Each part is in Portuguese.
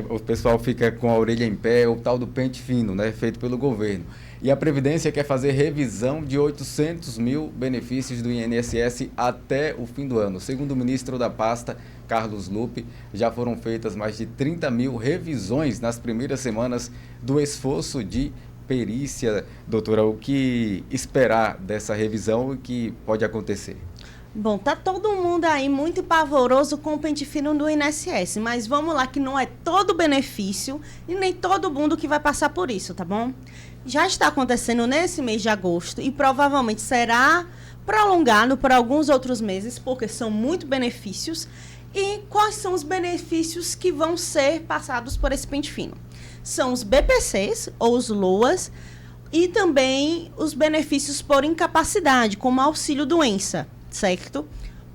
o pessoal fica com a orelha em pé, o tal do pente fino, né, feito pelo governo. E a Previdência quer fazer revisão de 800 mil benefícios do INSS até o fim do ano. Segundo o ministro da pasta, Carlos Lupe, já foram feitas mais de 30 mil revisões nas primeiras semanas do esforço de perícia. Doutora, o que esperar dessa revisão e o que pode acontecer? Bom, tá todo mundo aí muito pavoroso com o pente fino do INSS, mas vamos lá que não é todo benefício e nem todo mundo que vai passar por isso, tá bom? Já está acontecendo nesse mês de agosto e provavelmente será prolongado por alguns outros meses, porque são muito benefícios. E quais são os benefícios que vão ser passados por esse pente fino? São os BPCs, ou os LOAS, e também os benefícios por incapacidade, como auxílio-doença, certo?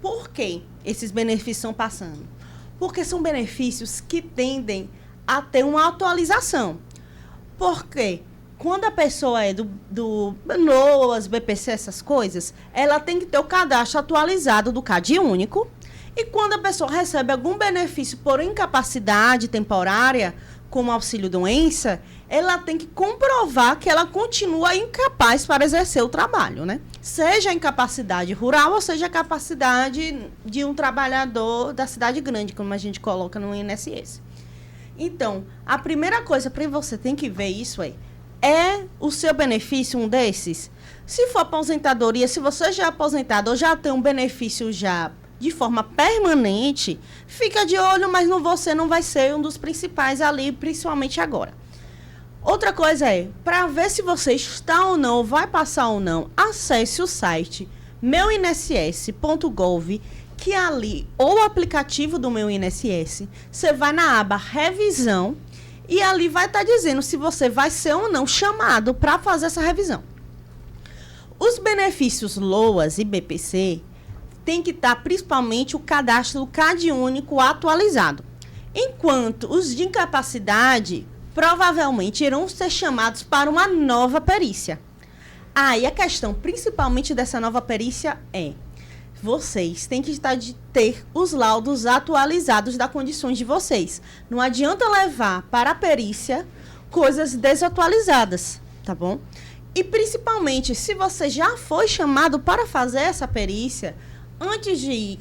Por que esses benefícios estão passando? Porque são benefícios que tendem a ter uma atualização. Por quê? Quando a pessoa é do LOAS, BPC, essas coisas, ela tem que ter o cadastro atualizado do CAD único. E quando a pessoa recebe algum benefício por incapacidade temporária, como auxílio-doença, ela tem que comprovar que ela continua incapaz para exercer o trabalho, né? Seja a incapacidade rural ou seja a capacidade de um trabalhador da cidade grande, como a gente coloca no INSS. Então, a primeira coisa para você tem que ver isso é o seu benefício um desses? Se for aposentadoria, se você já é aposentado ou já tem um benefício já de forma permanente, fica de olho, mas você não vai ser um dos principais ali, principalmente agora. Outra coisa para ver se você está ou não, vai passar ou não, acesse o site meuinss.gov, que ali, ou o aplicativo do Meu INSS, você vai na aba revisão e ali vai estar dizendo se você vai ser ou não chamado para fazer essa revisão. Os benefícios LOAS e BPC tem que estar principalmente o cadastro do CAD único atualizado. Enquanto os de incapacidade provavelmente irão ser chamados para uma nova perícia. E a questão principalmente dessa nova perícia vocês têm que ter os laudos atualizados das condições de vocês. Não adianta levar para a perícia coisas desatualizadas, tá bom? E principalmente, se você já foi chamado para fazer essa perícia, antes de ir,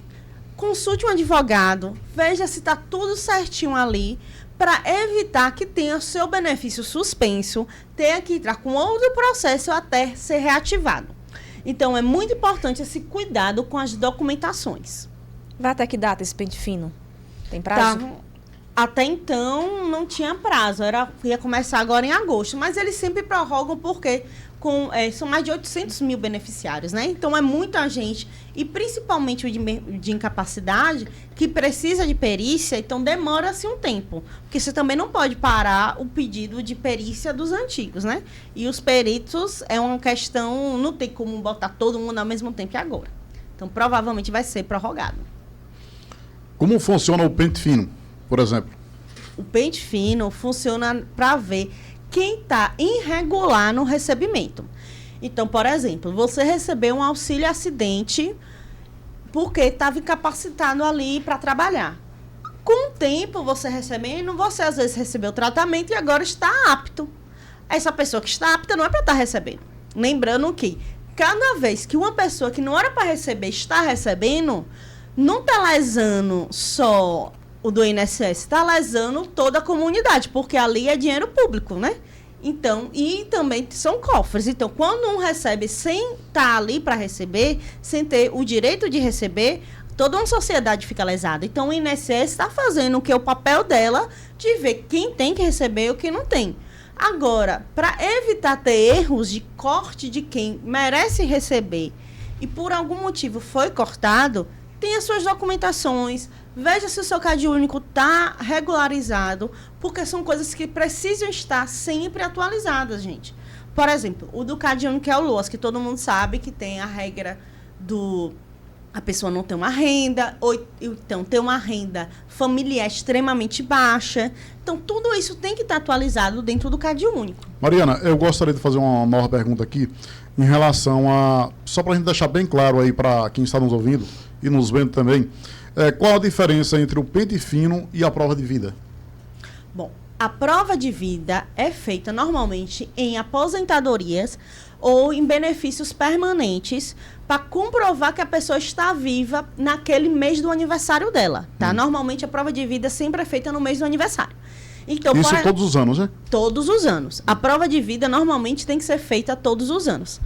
consulte um advogado, veja se está tudo certinho ali, para evitar que tenha seu benefício suspenso, tenha que entrar com outro processo até ser reativado. Então, é muito importante esse cuidado com as documentações. Vai até que data esse pente fino? Tem prazo? Até então, não tinha prazo. Ia começar agora em agosto. Mas eles sempre prorrogam porque são mais de 800 mil beneficiários, né? Então, é muita gente. E principalmente o de incapacidade, que precisa de perícia. Então, demora-se um tempo. Porque você também não pode parar o pedido de perícia dos antigos, né? E os peritos é uma questão... Não tem como botar todo mundo ao mesmo tempo que agora. Então, provavelmente vai ser prorrogado. Como funciona o pente fino, por exemplo? O pente fino funciona para ver quem está irregular no recebimento. Então, por exemplo, você recebeu um auxílio acidente porque estava incapacitado ali para trabalhar. Com o tempo, você recebendo, você às vezes recebeu tratamento e agora está apto. Essa pessoa que está apta não é para estar recebendo. Lembrando que cada vez que uma pessoa que não era para receber está recebendo, não está lesando só o do INSS, está lesando toda a comunidade, porque ali é dinheiro público, né? Então, e também são cofres. Então, quando um recebe sem estar ali para receber, sem ter o direito de receber, toda uma sociedade fica lesada. Então, o INSS está fazendo o que é o papel dela de ver quem tem que receber e o que não tem. Agora, para evitar ter erros de corte de quem merece receber e por algum motivo foi cortado, tem as suas documentações, veja se o seu CAD único está regularizado, porque são coisas que precisam estar sempre atualizadas, gente. Por exemplo, o do CAD único é o LOAS, que todo mundo sabe que tem a regra a pessoa não ter uma renda, ou então ter uma renda familiar extremamente baixa. Então, tudo isso tem que estar atualizado dentro do CAD único. Mariana, eu gostaria de fazer uma nova pergunta aqui em relação a... Só para a gente deixar bem claro aí para quem está nos ouvindo e nos vendo também, qual a diferença entre o pente fino e a prova de vida? Bom, a prova de vida é feita normalmente em aposentadorias ou em benefícios permanentes para comprovar que a pessoa está viva naquele mês do aniversário dela, tá? Normalmente a prova de vida sempre é feita no mês do aniversário. Então, Isso todos os anos, né? Todos os anos. A prova de vida normalmente tem que ser feita todos os anos.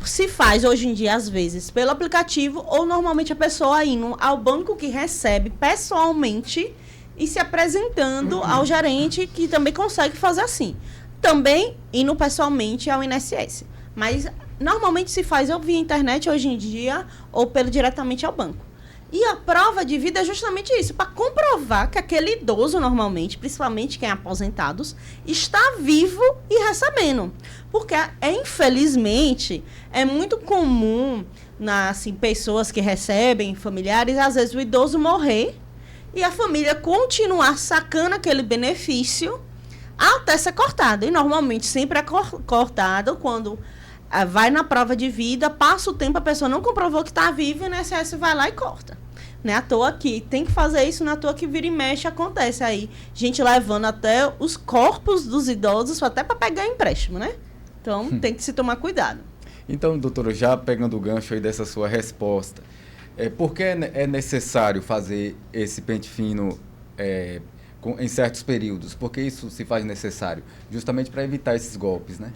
Se faz hoje em dia, às vezes, pelo aplicativo ou normalmente a pessoa indo ao banco que recebe pessoalmente e se apresentando ao gerente que também consegue fazer assim. Também indo pessoalmente ao INSS. Mas normalmente se faz ou via internet hoje em dia ou diretamente ao banco. E a prova de vida é justamente isso, para comprovar que aquele idoso, normalmente, principalmente quem é aposentados, está vivo e recebendo. Porque, infelizmente, é muito comum, pessoas que recebem, familiares, às vezes o idoso morrer e a família continuar sacando aquele benefício até ser cortado. E, normalmente, sempre é cortado quando vai na prova de vida, passa o tempo, a pessoa não comprovou que está viva e o INSS vai lá e corta. Não é à toa que tem que fazer isso, não é à toa que vira e mexe, acontece aí. Gente levando até os corpos dos idosos até para pegar empréstimo, né? Então, tem que se tomar cuidado. Então, doutora, já pegando o gancho aí dessa sua resposta, por que é necessário fazer esse pente fino em certos períodos? Por que isso se faz necessário? Justamente para evitar esses golpes, né?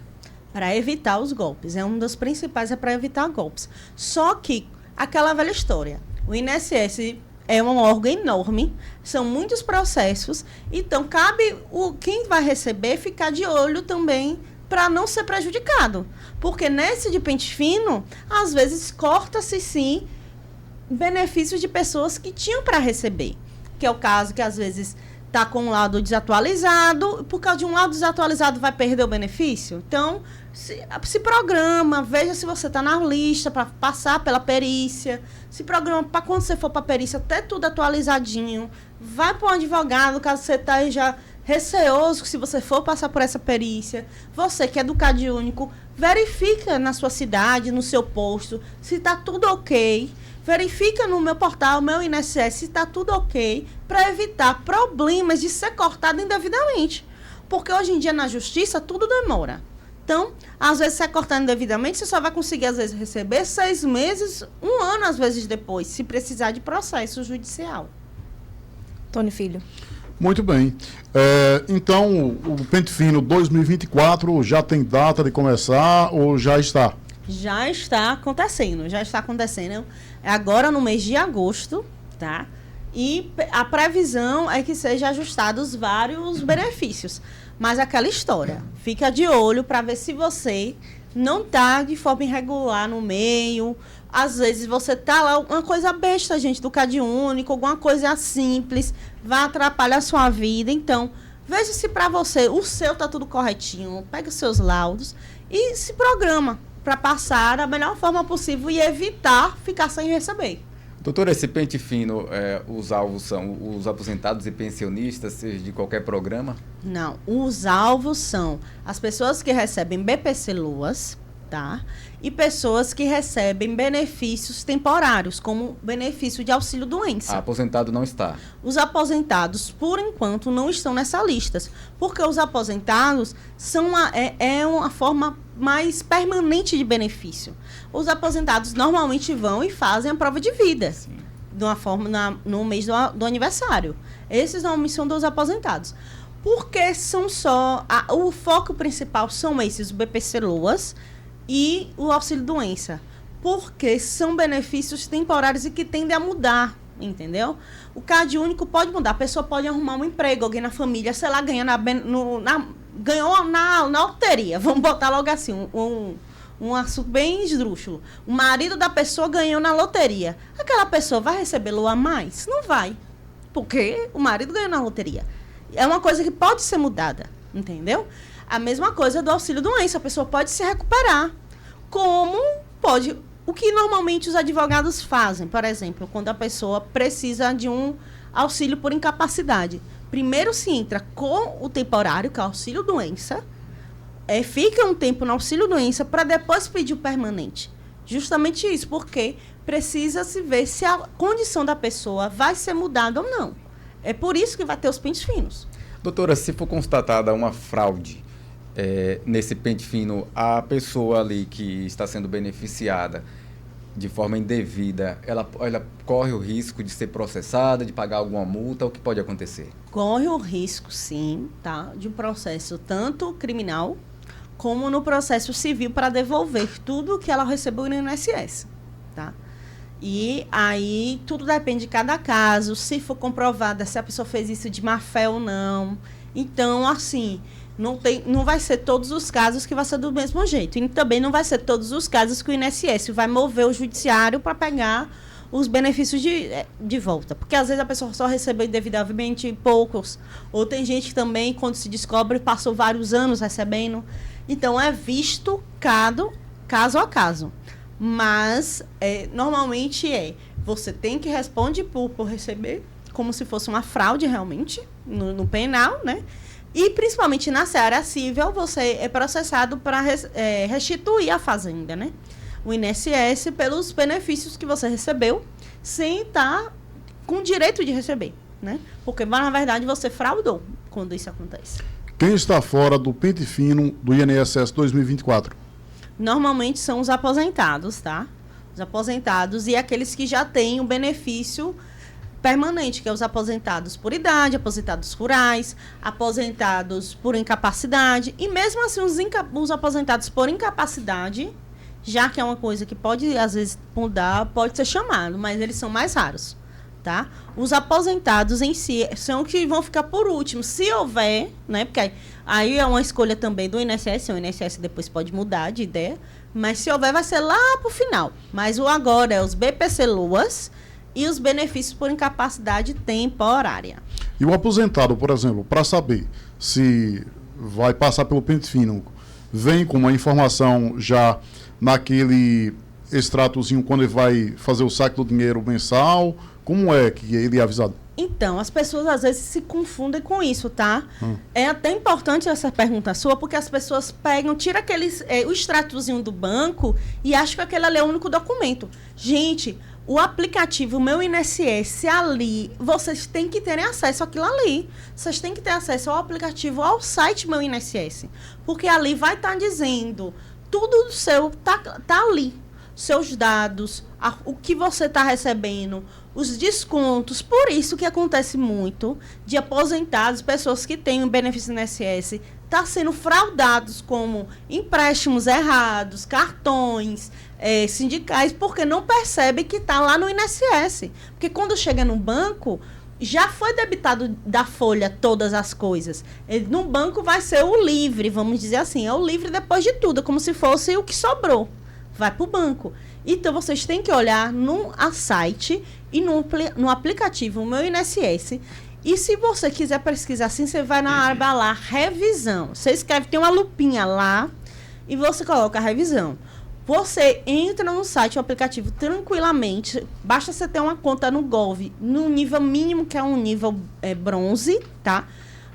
Para evitar os golpes. Um dos principais é para evitar golpes. Só que, aquela velha história, o INSS é um órgão enorme, são muitos processos, então cabe quem vai receber ficar de olho também para não ser prejudicado. Porque nesse de pente fino, às vezes corta-se sim benefícios de pessoas que tinham para receber. Que é o caso que às vezes está com um laudo desatualizado, por causa de um laudo desatualizado vai perder o benefício? Então, se programa, veja se você está na lista para passar pela perícia, se programa para quando você for para a perícia ter tudo atualizadinho, vai para um advogado caso você esteja receoso que se você for passar por essa perícia, você que é do CadÚnico, verifica na sua cidade, no seu posto, se está tudo ok. Verifica no meu portal, meu INSS, se está tudo ok, para evitar problemas de ser cortado indevidamente. Porque hoje em dia, na justiça, tudo demora. Então, às vezes, se é cortado indevidamente, você só vai conseguir, às vezes, receber 6 meses, 1 ano, às vezes, depois, se precisar de processo judicial. Tony Filho. Muito bem. Então, o Pente Fino 2024 já tem data de começar ou já está? Já está acontecendo. É agora no mês de agosto, tá? E a previsão é que sejam ajustados vários benefícios. Mas aquela história, fica de olho para ver se você não está de forma irregular no meio. Às vezes você está lá, uma coisa besta, gente, do CadÚnico, alguma coisa simples, vai atrapalhar a sua vida. Então, veja se para você o seu está tudo corretinho, pega os seus laudos e se programa para passar da melhor forma possível e evitar ficar sem receber. Doutora, esse pente fino, os alvos são os aposentados e pensionistas, seja de qualquer programa? Não, os alvos são as pessoas que recebem BPC-Loas, tá? E pessoas que recebem benefícios temporários, como benefício de auxílio-doença. Aposentado não está. Os aposentados, por enquanto, não estão nessa lista, porque os aposentados são uma forma mais permanente de benefício. Os aposentados normalmente vão e fazem a prova de vida. Sim. De uma forma no mês do aniversário. Esses normalmente são dos aposentados. Porque são o foco principal são esses, o BPC-Loas e o auxílio-doença. Porque são benefícios temporários e que tendem a mudar, entendeu? O CadÚnico pode mudar, a pessoa pode arrumar um emprego, alguém na família, sei lá, ganhou na loteria, vamos botar logo assim, um assunto bem esdrúxulo. O marido da pessoa ganhou na loteria. Aquela pessoa vai receber LOA a mais? Não vai, porque o marido ganhou na loteria. É uma coisa que pode ser mudada, entendeu? A mesma coisa do auxílio-doença, a pessoa pode se recuperar. Como pode... O que normalmente os advogados fazem, por exemplo, quando a pessoa precisa de um auxílio por incapacidade. Primeiro se entra com o temporário, que é o auxílio-doença, fica um tempo no auxílio-doença para depois pedir o permanente. Justamente isso, porque precisa se ver se a condição da pessoa vai ser mudada ou não. É por isso que vai ter os pentes finos. Doutora, se for constatada uma fraude nesse pente fino, a pessoa ali que está sendo beneficiada de forma indevida, ela corre o risco de ser processada, de pagar alguma multa, o que pode acontecer? Corre o risco, sim, tá? De um processo tanto criminal como no processo civil para devolver tudo que ela recebeu no INSS, tá? E aí tudo depende de cada caso, se for comprovada se a pessoa fez isso de má fé ou não. Então, assim, não vai ser todos os casos que vai ser do mesmo jeito. E também não vai ser todos os casos que o INSS vai mover o judiciário para pegar os benefícios de volta. Porque às vezes a pessoa só recebeu indevidamente poucos. Ou tem gente que também, quando se descobre, passou vários anos recebendo. Então, é visto caso a caso. Mas, normalmente você tem que responder por receber, como se fosse uma fraude realmente, no penal, né? E, principalmente na seara civil, você é processado para restituir a fazenda, né? O INSS pelos benefícios que você recebeu, sem estar com direito de receber, né? Porque, na verdade, você fraudou quando isso acontece. Quem está fora do pente fino do INSS 2024? Normalmente são os aposentados, tá? Os aposentados e aqueles que já têm o benefício permanente, que é os aposentados por idade, aposentados rurais, aposentados por incapacidade. E mesmo assim, os aposentados por incapacidade, já que é uma coisa que pode, às vezes, mudar, pode ser chamado, mas eles são mais raros, tá? Os aposentados em si são que vão ficar por último, se houver, né? Porque aí é uma escolha também do INSS, o INSS depois pode mudar de ideia, mas se houver vai ser lá pro final. Mas o agora é os BPC-LOAS e os benefícios por incapacidade temporária. E o aposentado, por exemplo, para saber se vai passar pelo pente fino, vem com uma informação já naquele extratozinho quando ele vai fazer o saque do dinheiro mensal? Como é que ele é avisado? Então, as pessoas às vezes se confundem com isso, tá? É até importante essa pergunta sua, porque as pessoas pegam, tiram o extratozinho do banco e acham que aquele ali é o único documento. Gente, o aplicativo Meu INSS ali, vocês têm que terem acesso àquilo ali. Vocês têm que ter acesso ao aplicativo, ao site Meu INSS. Porque ali vai estar dizendo tudo do seu, tá ali. Seus dados, o que você está recebendo, os descontos. Por isso que acontece muito de aposentados, pessoas que têm um benefício no INSS, tá sendo fraudados como empréstimos errados, cartões, sindicais, porque não percebe que está lá no INSS. Porque quando chega no banco, já foi debitado da folha todas as coisas. No banco vai ser o livre, vamos dizer assim, é o livre depois de tudo, como se fosse o que sobrou. Vai para o banco. Então, vocês têm que olhar no site e no aplicativo Meu INSS. E se você quiser pesquisar assim, você vai na aba lá, revisão. Você escreve, tem uma lupinha lá e você coloca a revisão. Você entra no site, o aplicativo, tranquilamente. Basta você ter uma conta no Gov, no nível mínimo, que é um nível bronze, tá?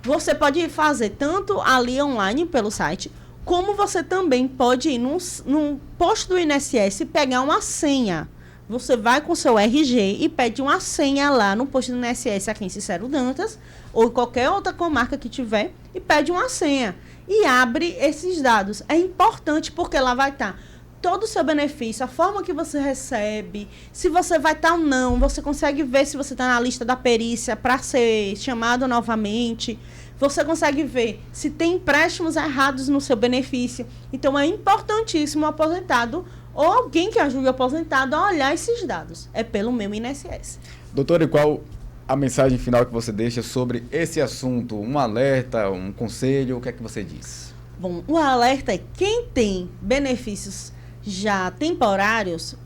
Você pode fazer tanto ali online pelo site, como você também pode ir num posto do INSS e pegar uma senha. Você vai com o seu RG e pede uma senha lá no posto do INSS aqui em Cicero Dantas, ou qualquer outra comarca que tiver, e pede uma senha. E abre esses dados. É importante porque lá vai estar todo o seu benefício, a forma que você recebe, se você vai estar ou não, você consegue ver se você está na lista da perícia para ser chamado novamente. Você consegue ver se tem empréstimos errados no seu benefício. Então, é importantíssimo o aposentado ou alguém que ajude o aposentado a olhar esses dados. É pelo Meu INSS. Doutora, e qual a mensagem final que você deixa sobre esse assunto? Um alerta, um conselho, o que é que você diz? Bom, o alerta é quem tem benefícios já temporários,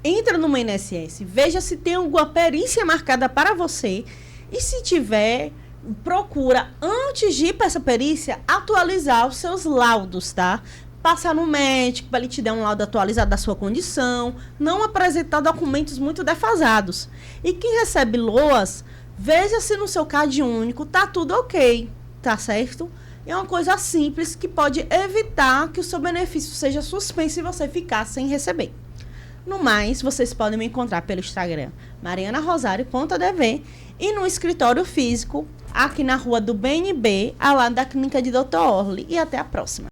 entra no Meu INSS, veja se tem alguma perícia marcada para você e se tiver, procura, antes de ir para essa perícia, atualizar os seus laudos, tá? Passar no médico para ele te dar um laudo atualizado da sua condição, não apresentar documentos muito defasados. E quem recebe LOAS, veja se no seu CAD único tá tudo ok, tá certo? É uma coisa simples que pode evitar que o seu benefício seja suspenso e você ficar sem receber. No mais, vocês podem me encontrar pelo Instagram marianarosario.dv e no escritório físico aqui na rua do BNB, ao lado da clínica de Dr. Orly. E até a próxima.